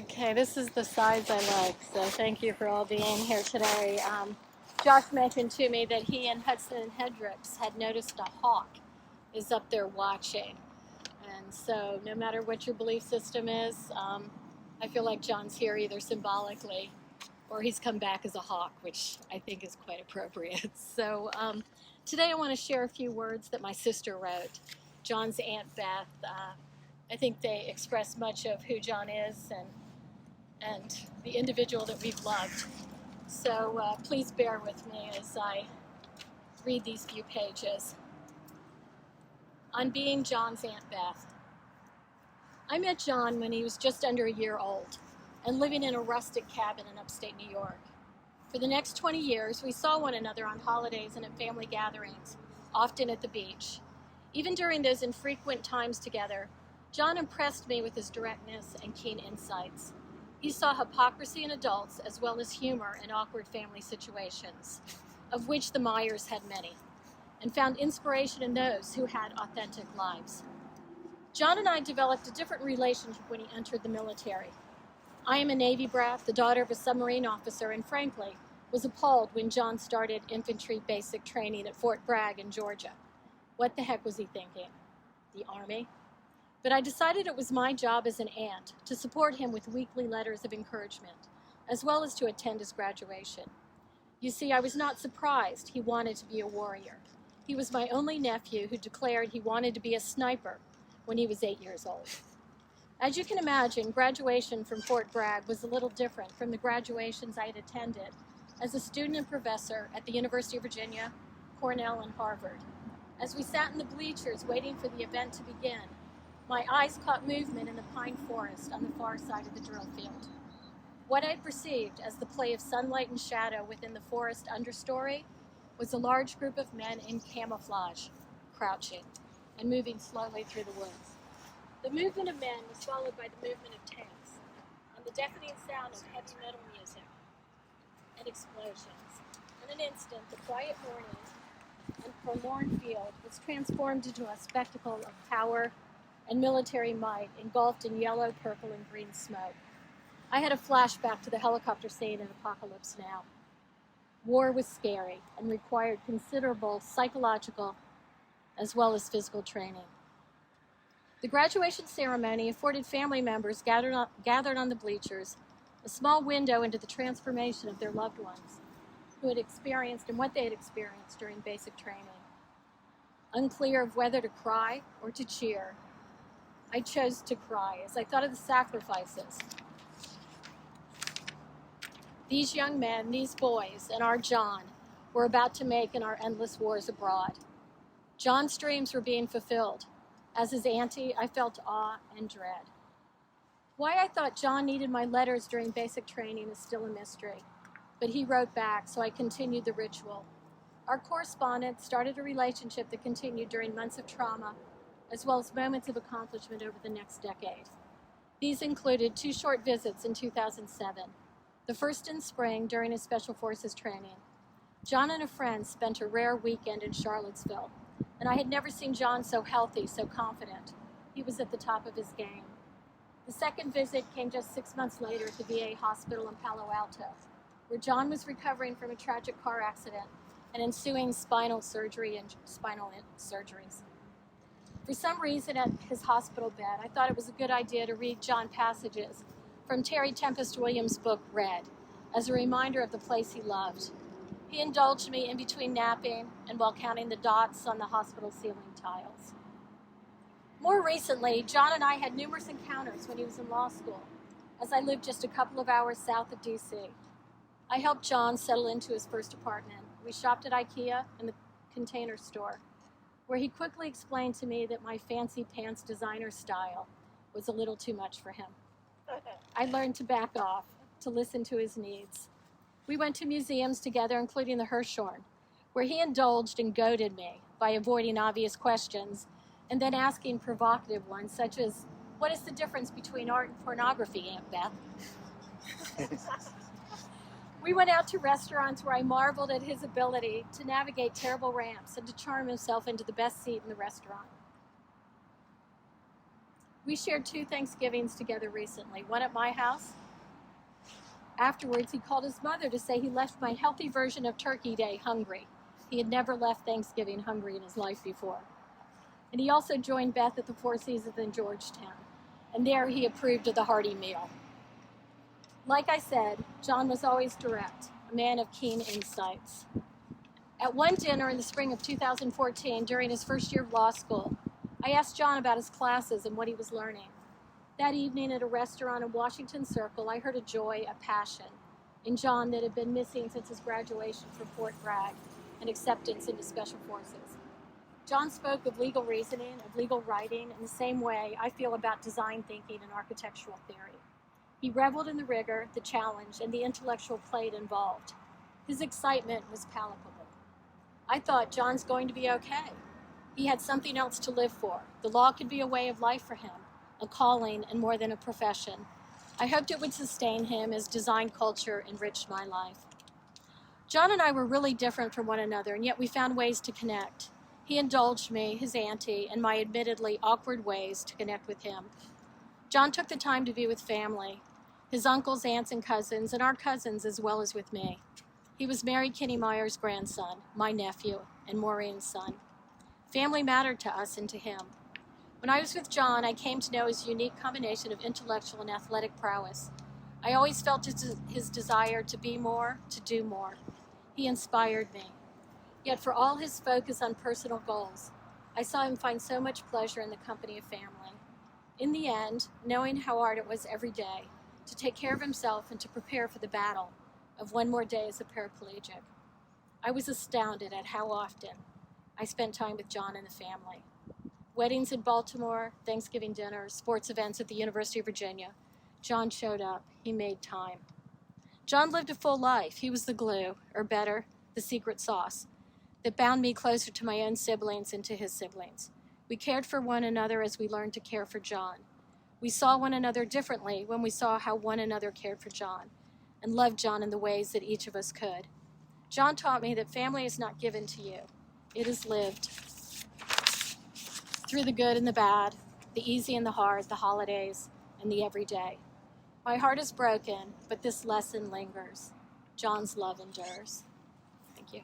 Okay, this is the size I like, so thank you for all being here today. Josh mentioned to me that he and Hudson and Hendricks had noticed a hawk is up there watching. And so no matter what your belief system is, I feel like John's here either symbolically or he's come back as a hawk, which I think is quite appropriate. So today I want to share a few words that my sister wrote, John's Aunt Beth. I think they express much of who John is and the individual that we've loved. So please bear with me as I read these few pages. On being John's Aunt Beth. I met John when he was just under a year old and living in a rustic cabin in upstate New York. For the next 20 years, we saw one another on holidays and at family gatherings, often at the beach. Even during those infrequent times together, John impressed me with his directness and keen insights. He saw hypocrisy in adults as well as humor in awkward family situations, of which the Meyers had many, and found inspiration in those who had authentic lives. John and I developed a different relationship when he entered the military. I am a Navy brat, the daughter of a submarine officer, and frankly, was appalled when John started infantry basic training at Fort Bragg in Georgia. What the heck was he thinking? The Army? But I decided it was my job as an aunt to support him with weekly letters of encouragement, as well as to attend his graduation. You see, I was not surprised he wanted to be a warrior. He was my only nephew who declared he wanted to be a sniper when he was 8 years old. As you can imagine, graduation from Fort Bragg was a little different from the graduations I had attended as a student and professor at the University of Virginia, Cornell, and Harvard. As we sat in the bleachers waiting for the event to begin, my eyes caught movement in the pine forest on the far side of the drill field. What I perceived as the play of sunlight and shadow within the forest understory was a large group of men in camouflage, crouching and moving slowly through the woods. The movement of men was followed by the movement of tanks and the deafening sound of heavy metal music and explosions. In an instant, the quiet morning and forlorn field was transformed into a spectacle of power and military might engulfed in yellow, purple, and green smoke. I had a flashback to the helicopter scene in Apocalypse Now. War was scary and required considerable psychological as well as physical training. The graduation ceremony afforded family members gathered on the bleachers a small window into the transformation of their loved ones who had experienced and what they had experienced during basic training. Unclear of whether to cry or to cheer, I chose to cry as I thought of the sacrifices these young men, these boys, and our John were about to make in our endless wars abroad. John's dreams were being fulfilled. As his auntie, I felt awe and dread. Why I thought John needed my letters during basic training is still a mystery, but he wrote back, so I continued the ritual. Our correspondence started a relationship that continued during months of trauma, as well as moments of accomplishment over the next decade. These included 2 short visits in 2007, the first in spring during his Special Forces training. John and a friend spent a rare weekend in Charlottesville, and I had never seen John so healthy, so confident. He was at the top of his game. The second visit came just 6 months later at the VA hospital in Palo Alto, where John was recovering from a tragic car accident and ensuing spinal surgery and spinal surgeries. For some reason at his hospital bed, I thought it was a good idea to read John passages from Terry Tempest Williams' book, Red, as a reminder of the place he loved. He indulged me in between napping and while counting the dots on the hospital ceiling tiles. More recently, John and I had numerous encounters when he was in law school, as I lived just a couple of hours south of D.C. I helped John settle into his first apartment. We shopped at IKEA and the Container Store, where he quickly explained to me that my fancy pants designer style was a little too much for him. I learned to back off, to listen to his needs. We went to museums together, including the Hirshhorn, where he indulged and goaded me by avoiding obvious questions and then asking provocative ones, such as, what is the difference between art and pornography, Aunt Beth? We went out to restaurants where I marveled at his ability to navigate terrible ramps and to charm himself into the best seat in the restaurant. We shared 2 Thanksgivings together recently, one at my house. Afterwards, he called his mother to say he left my healthy version of Turkey Day hungry. He had never left Thanksgiving hungry in his life before. And he also joined Beth at the Four Seasons in Georgetown, and there he approved of the hearty meal. Like I said, John was always direct, a man of keen insights. At one dinner in the spring of 2014, during his first year of law school, I asked John about his classes and what he was learning. That evening at a restaurant in Washington Circle, I heard a joy, a passion in John that had been missing since his graduation from Fort Bragg and acceptance into Special Forces. John spoke of legal reasoning, of legal writing, in the same way I feel about design thinking and architectural theory. He reveled in the rigor, the challenge, and the intellectual play involved. His excitement was palpable. I thought, John's going to be okay. He had something else to live for. The law could be a way of life for him, a calling and more than a profession. I hoped it would sustain him as design culture enriched my life. John and I were really different from one another, and yet we found ways to connect. He indulged me, his auntie, and my admittedly awkward ways to connect with him. John took the time to be with family, his uncles, aunts, and cousins, and our cousins as well as with me. He was Mary Kinney Meyer's grandson, my nephew, and Maureen's son. Family mattered to us and to him. When I was with John, I came to know his unique combination of intellectual and athletic prowess. I always felt his desire to be more, to do more. He inspired me. Yet for all his focus on personal goals, I saw him find so much pleasure in the company of family. In the end, knowing how hard it was every day to take care of himself and to prepare for the battle of one more day as a paraplegic, I was astounded at how often I spent time with John and the family. Weddings in Baltimore, Thanksgiving dinners, sports events at the University of Virginia. John showed up. He made time. John lived a full life. He was the glue, or better, the secret sauce, that bound me closer to my own siblings and to his siblings. We cared for one another as we learned to care for John. We saw one another differently when we saw how one another cared for John, and loved John in the ways that each of us could. John taught me that family is not given to you. It is lived. Through the good and the bad, the easy and the hard, the holidays, and the everyday. My heart is broken, but this lesson lingers. John's love endures. Thank you.